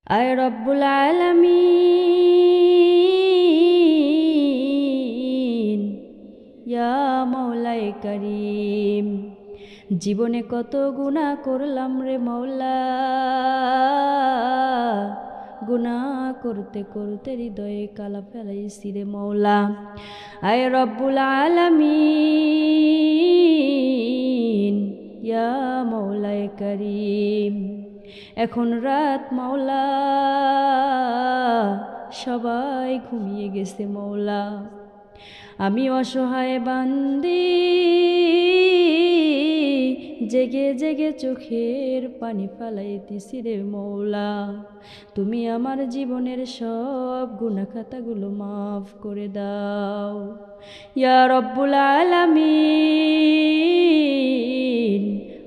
আয় রব্বুল আলামিন, ইয়া মাওলায়ে কারীম। জীবনে কত গুনাহ করলাম রে মাওলা, গুনাহ করতে করতে হৃদয়ে কালা ফেলাইছি রে মাওলা। আয় রব্বুল আলামিন, ইয়া মাওলায়ে কারীম। এখন রাত মাওলা, সবাই ঘুমিয়ে গেছে মাওলা। আমি অসহায় বান্দি জেগে জেগে চোখের পানি ফালাইতেছি রে মাওলা। তুমি আমার জীবনের সব গুনাহ খাতাগুলো মাফ করে দাও ইয়া রব্বুল আলামিন।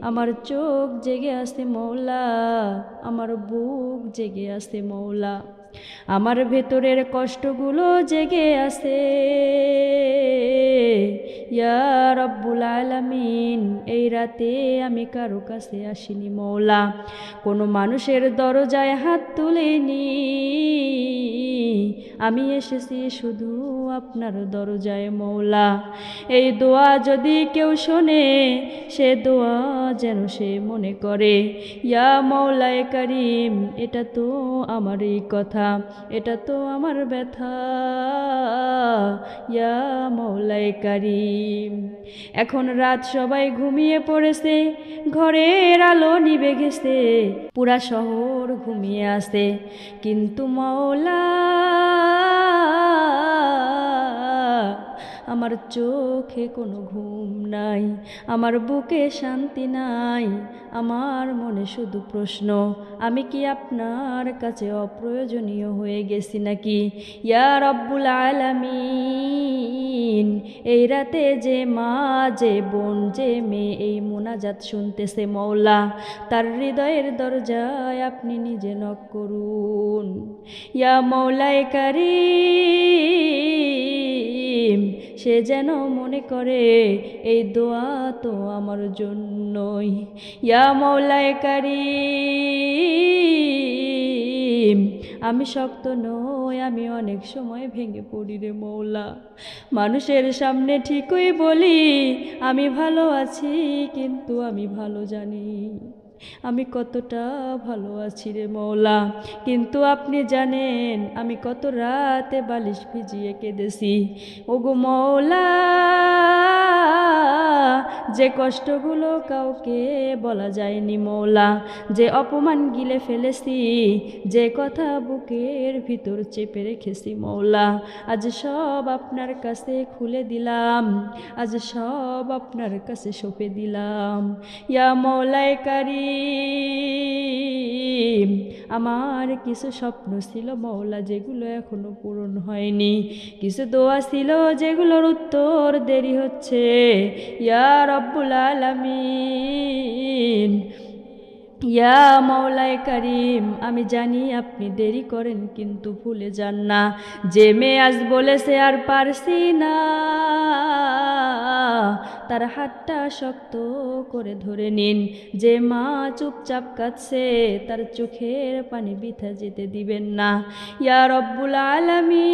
আমার চোখ জেগে আছে মাওলা, আমার বুক জেগে আছে মাওলা, আমার ভেতরের কষ্টগুলো জেগে আছে ইয়া রব্বুল আলামিন। এই রাতে আমি কারো কাছে আসিনি মাওলা, কোনো মানুষের দরজায় হাত তুলিনি, আমি এসেছি শুধু আপনার দরজায় মাওলা। এই দোয়া যদি কেউ শোনে, সে দোয়া যেন সে মনে করে ইয়া মাওলায়ে কারীম, এটা তো আমারই কথা, এটা তো আমার ব্যথা ইয়া মাওলায়ে কারীম। এখন রাত, সবাই ঘুমিয়ে পড়েছে, ঘরের আলো নিভে গেছে, পুরা শহর ঘুমিয়ে আছে, কিন্তু মাওলা আমার চোখে কোনো ঘুম নাই, আমার বুকে শান্তি নাই, আমার মনে শুধু প্রশ্ন, আমি কি আপনার কাছে অপ্রয়োজনীয় হয়ে গেছি নাকি ইয়া রব্বুল আলামিন। এই রাতে যে মা, যে বোন, যে মেয়ে এই মোনাজাত শুনতেছে মাওলা, তার হৃদয়ের দরজায় আপনি নিজে নক করুন ইয়া মাওলায়ে কারীম। সে যেন মনে করে এই দোয়া তো আমার জন্যই ইয়া মাওলায়ে কারীম। আমি শক্ত নই, আমি অনেক সময় ভেঙে পড়ি রে মাওলা। মানুষের সামনে ঠিকই বলি আমি ভালো আছি, কিন্তু আমি ভালো জানি আমি কতটা ভালো আছি রে মাওলা। কিন্তু আপনি জানেন আমি কত রাতে বালিশ ভিজিয়ে কেঁদেছি ওগো মাওলা। যে কষ্টগুলো কাউকে বলা যায়নি মাওলা, যে অপমান গিলে ফেলেছি, যে কথা বুকের ভিতর চেপে রেখেছি মাওলা, আজ সব আপনার কাছে খুলে দিলাম, আজ সব আপনার কাছে সঁপে দিলাম ইয়া মাওলায়ে কারীম। আমার কিছু স্বপ্ন ছিল মাওলা, যেগুলো এখনো পূরণ হয়নি, কিছু দোয়া ছিল যেগুলোর উত্তর দেরি হচ্ছে ইয়া রব্বুল আলামিন। ইয়া মাওলায়ে কারীম, আমি জানি আপনি দেরি করেন কিন্তু ভুলে যান না, যে মেয়ে আজ বলেছে আর পারছি না, তার হাতটা শক্ত করে ধরে নিন। যে মা চুপচাপ কাঁদছে, তার চোখের পানি বৃথা যেতে দিবেন না ইয়া রব্বুল আলামিন।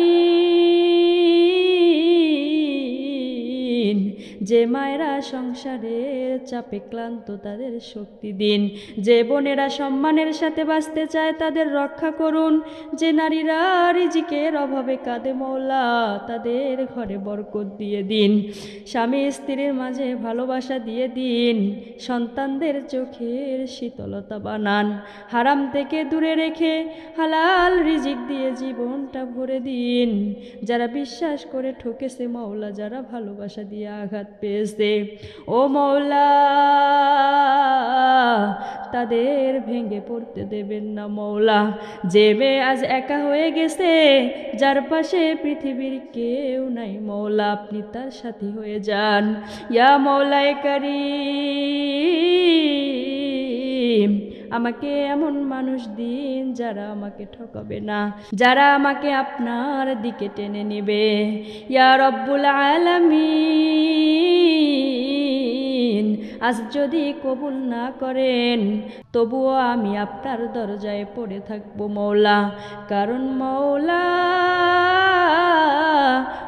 যে মায়েরা সংসারের চাপে ক্লান্ত, তাদের শক্তি দিন। যে বোনেরা সম্মানের সাথে বাঁচতে চায়, তাদের রক্ষা করুন। যে নারীরা রিজিকের অভাবে কাঁদে মাওলা, তাদের ঘরে বরকত দিয়ে দিন। স্বামী স্ত্রীর মাঝে ভালোবাসা দিয়ে দিন। সন্তানদের চোখের শীতলতা বানান। হারাম থেকে দূরে রেখে হালাল রিজিক দিয়ে জীবনটা ভরে দিন। যারা বিশ্বাস করে ঠকেছে মাওলা, যারা ভালোবাসা দিয়ে আঘাত পেয়েছে ও মাওলা, তাদের ভেঙে পড়তে দেবেন না মাওলা। যে মেয়ে আজ একা হয়ে গেছে, যার পাশে পৃথিবীর কেউ নাই মাওলা, আপনি তার সাথী হয়ে যান ইয়া মাওলায়ে কারীম। আমাকে এমন মানুষ দিন যারা আমাকে ঠকাবে না, যারা আমাকে আপনার দিকে টেনে নেবে ইয়া রব্বুল আলামিন। আজ যদি কবুল না করেন তবুও আমি আপনার দরজায় পড়ে থাকবো মওলা, কারণ মওলা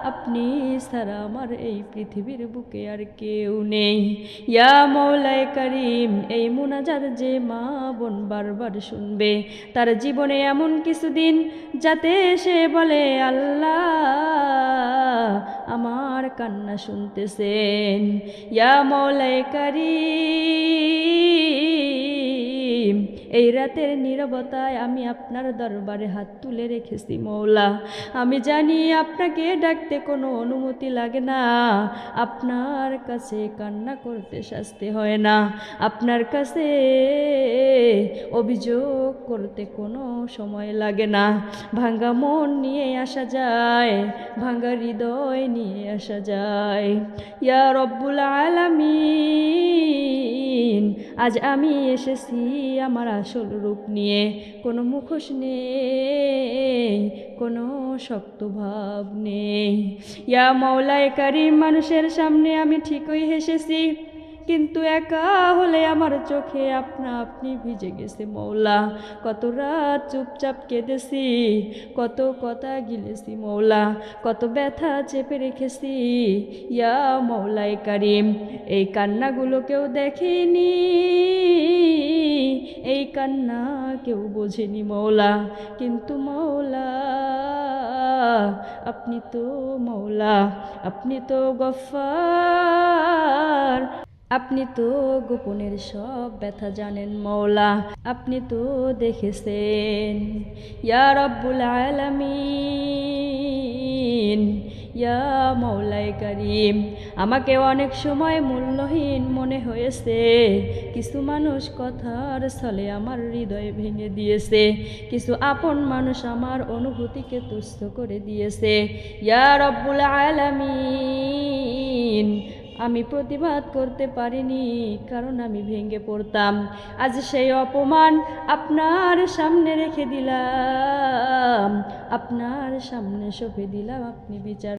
আপনি ছাড়া আমার এই পৃথিবীর বুকে আর কেউ নেই। ইয়া মওলায়ে কারীম, এই মুনাজাত যে মা বোন বারবার শুনবে তার জীবনে এমন কিছুদিন যাতে সে বলে আল্লাহ আমার কান্না শুনতেছেন। ইয়া মওলায়ে কারীম, এই রাতের নীরবতায় আমি আপনার দরবারে হাত তুলে রেখেছি মওলা। আমি জানি আপনাকে ডাকতে কোনো অনুমতি লাগে না, আপনার কাছে কান্না করতে শাস্তি হয় না, আপনার কাছে অভিযোগ করতে কোনো সময় লাগে না। ভাঙ্গা মন নিয়ে আসা যায়, ভাঙ্গা হৃদয় নিয়ে আসা যায়। ইয়া রব্বুল আলামিন, আজ আমি এসেছি আমার আসল রূপ নিয়ে, কোনো মুখোশ নেই, কোনো শক্ত ভাব নেই। ইয়া মওলায়ে কারীম, মানুষের সামনে আমি ঠিকই হেসেছি, কিন্তু একা হলে আমার চোখে আপনা আপনি ভিজে গেছে মওলা। কত রাত চুপচাপ কেঁদেছি, কত কথা গিলেছি মওলা, কত ব্যথা চেপে রেখেছি। ইয়া মওলায়ে কারীম, এই কান্নাগুলো কেউ দেখেনি, এই কান্না কেউ বোঝেনি মওলা, কিন্তু মওলা আপনি তো মওলা, আপনি তো গফফার, আপনি তো গোপনের সব ব্যথা জানেন মওলা, আপনি তো দেখেছেন। ইয়া রব্বুল আলামিন, ইয়া মওলায়ে কারীম, আমাকে অনেক সময় মূল্যহীন মনে হয়েছে। কিছু মানুষ কথার ছলে আমার হৃদয় ভেঙে দিয়েছে, কিছু আপন মানুষ আমার অনুভূতিকে তুচ্ছ করে দিয়েছে। ইয়া রব্বুল আলামিন, আমি প্রতিবাদ করতে পারিনি, কারণ আমি ভেঙে পড়তাম। আজ সেই অপমান আপনার সামনে রেখে দিলাম, আপনার সামনে সঁপে দিলাম, আপনি বিচার